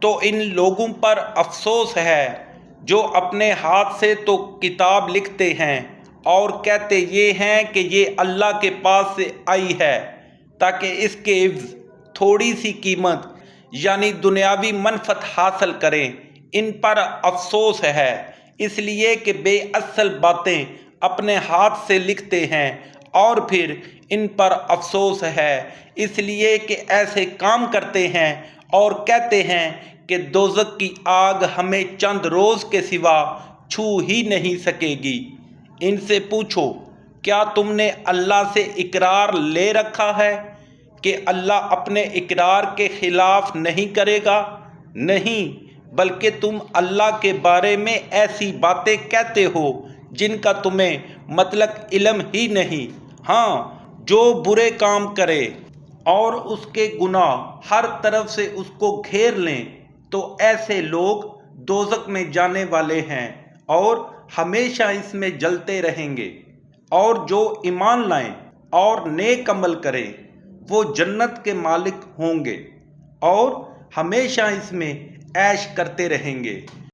تو ان لوگوں پر افسوس ہے جو اپنے ہاتھ سے تو کتاب لکھتے ہیں اور کہتے یہ ہیں کہ یہ اللہ کے پاس سے آئی ہے تاکہ اس کے عوض تھوڑی سی قیمت یعنی دنیاوی منفعت حاصل کریں۔ ان پر افسوس ہے اس لیے کہ بے اصل باتیں اپنے ہاتھ سے لکھتے ہیں، اور پھر ان پر افسوس ہے اس لیے کہ ایسے کام کرتے ہیں اور کہتے ہیں کہ دوزخ کی آگ ہمیں چند روز کے سوا چھو ہی نہیں سکے گی۔ ان سے پوچھو کیا تم نے اللہ سے اقرار لے رکھا ہے کہ اللہ اپنے اقرار کے خلاف نہیں کرے گا؟ نہیں، بلکہ تم اللہ کے بارے میں ایسی باتیں کہتے ہو جن کا تمہیں مطلق علم ہی نہیں۔ ہاں، جو برے کام کرے اور اس کے گناہ ہر طرف سے اس کو گھیر لیں تو ایسے لوگ دوزخ میں جانے والے ہیں اور ہمیشہ اس میں جلتے رہیں گے، اور جو ایمان لائیں اور نیک عمل کریں وہ جنت کے مالک ہوں گے اور ہمیشہ اس میں عیش کرتے رہیں گے۔